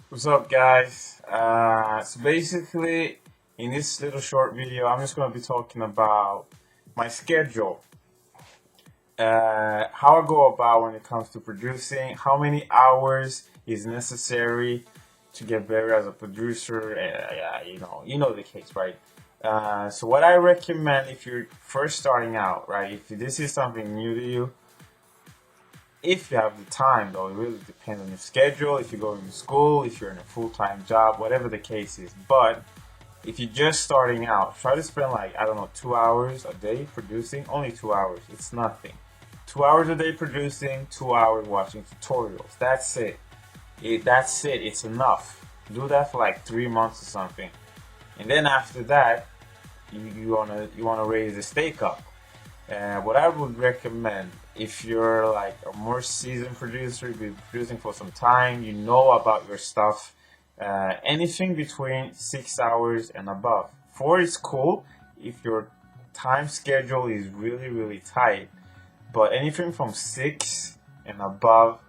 What's up, guys? So basically, in this little short video, I'm just going to be talking about my schedule, how I go about when it comes to producing, how many hours is necessary to get better as a producer. Yeah, you know the case, right? So what I recommend if you're first starting out, right? If this is something new to you, if you have the time, though, it really depends on your schedule, if you're going to school, if you're in a full-time job, whatever the case is. But if you're just starting out, try to spend like, I don't know, 2 hours a day producing. Only 2 hours. It's nothing. 2 hours a day producing, 2 hours watching tutorials. That's it. That's it. It's enough. Do that for like 3 months or something. And then after that, you wanna raise the stake up. What I would recommend, if you're like a more seasoned producer, you've been producing for some time, you know about your stuff, anything between 6 hours and above. Four is cool if your time schedule is really, really tight, but anything from six and above,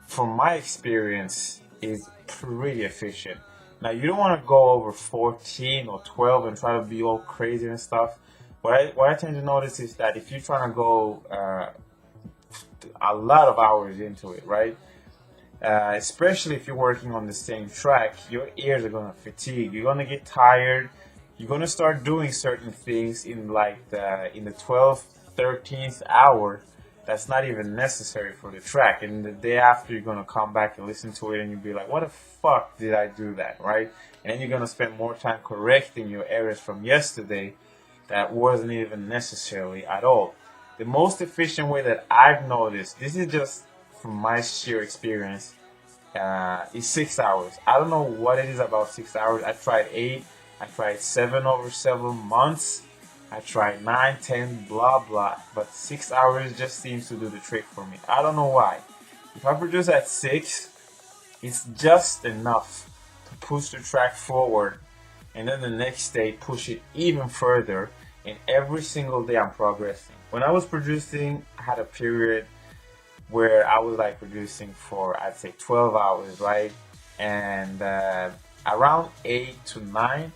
from my experience, is pretty efficient. Now, you don't want to go over 14 or 12 and try to be all crazy and stuff. What I tend to notice is that if you're trying to go a lot of hours into it, right? Especially if you're working on the same track, your ears are gonna fatigue. You're gonna get tired. You're gonna start doing certain things in like the 12th, 13th hour that's not even necessary for the track. And the day after, you're gonna come back and listen to it, and you'll be like, "What the fuck did I do that?" Right? And then you're gonna spend more time correcting your errors from yesterday that wasn't even necessarily at all. The most efficient way that I've noticed, this is just from my sheer experience, is 6 hours. I don't know what it is about 6 hours. I tried 8, I tried 7 over several months, I tried 9, 10, blah blah, but 6 hours just seems to do the trick for me. I don't know why. If I produce at 6, it's just enough to push the track forward, and then the next day push it even further. And every single day I'm progressing. When I was producing, I had a period where I was like producing for, I'd say, 12 hours, right? And around 8 to 9,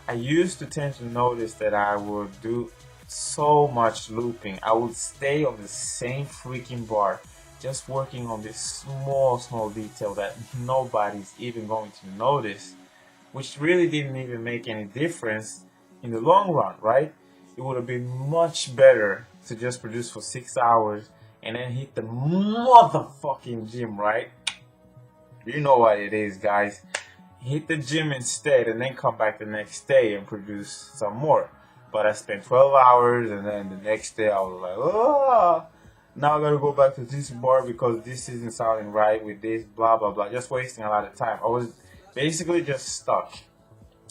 I used to tend to notice that I would do so much looping. I would stay on the same freaking bar, just working on this small detail that nobody's even going to notice, which really didn't even make any difference in the long run, right? It would have been much better to just produce for 6 hours and then hit the motherfucking gym, right? You know what it is, guys. Hit the gym instead and then come back the next day and produce some more. But I spent 12 hours and then the next day I was like, oh, now I gotta go back to this bar because this isn't sounding right with this, blah, blah, blah. Just wasting a lot of time. I was basically just stuck.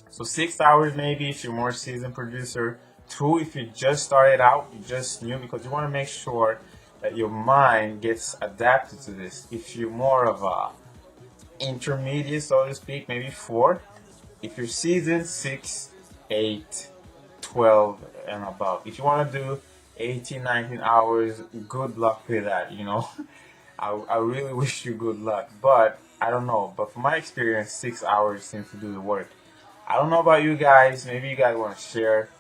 So 6 hours maybe if you're more seasoned producer. Two, if you just started out, you just new, because you want to make sure that your mind gets adapted to this. If you're more of a intermediate, so to speak, maybe four. If you're seasoned, 6, 8, 12 and above. If you want to do 18, 19 hours, good luck with that, you know. I really wish you good luck, but I don't know. But from my experience, 6 hours seems to do the work. I don't know about you guys. Maybe you guys want to share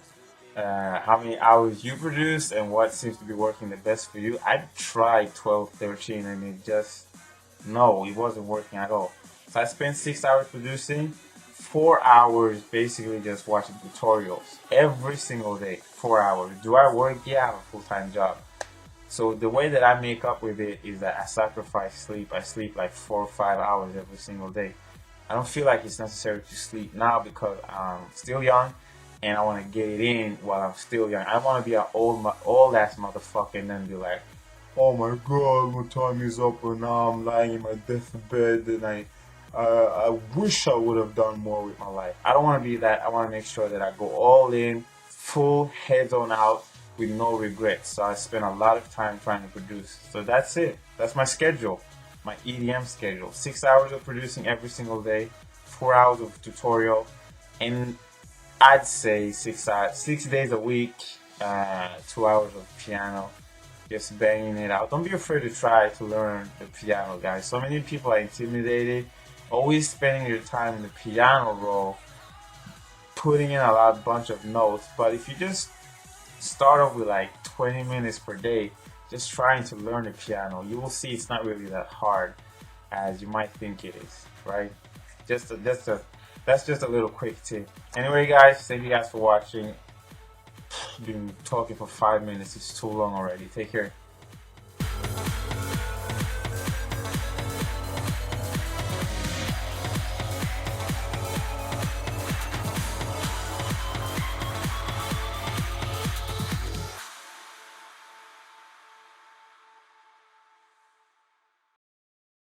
how many hours you produce and what seems to be working the best for you. I tried 12, 13, and it just, no, it wasn't working at all. So I spent 6 hours producing, 4 hours basically just watching tutorials every single day. 4 hours. Do I work? Yeah, I have a full-time job. So the way that I make up with it is that I sacrifice sleep. I sleep like 4 or 5 hours every single day. I don't feel like it's necessary to sleep now because I'm still young and I want to get it in while I'm still young. I want to be an old ass motherfucker and then be like, oh my god, my time is up and now I'm lying in my deathbed and I wish I would have done more with my life. I don't want to be that. I want to make sure that I go all in, full head on out with no regrets. So I spend a lot of time trying to produce. So that's it. That's my schedule, my EDM schedule. 6 hours of producing every single day, 4 hours of tutorial, and I'd say 6 hours, 6 days a week, 2 hours of piano, just banging it out. Don't be afraid to try to learn the piano, guys. So many people are intimidated always spending your time in the piano roll, putting in a lot bunch of notes. But if you just start off with like 20 minutes per day, just trying to learn the piano, you will see it's not really that hard as you might think it is, right? That's just a little quick tip. Anyway, guys, thank you guys for watching. Been talking for 5 minutes. It's too long already. Take care.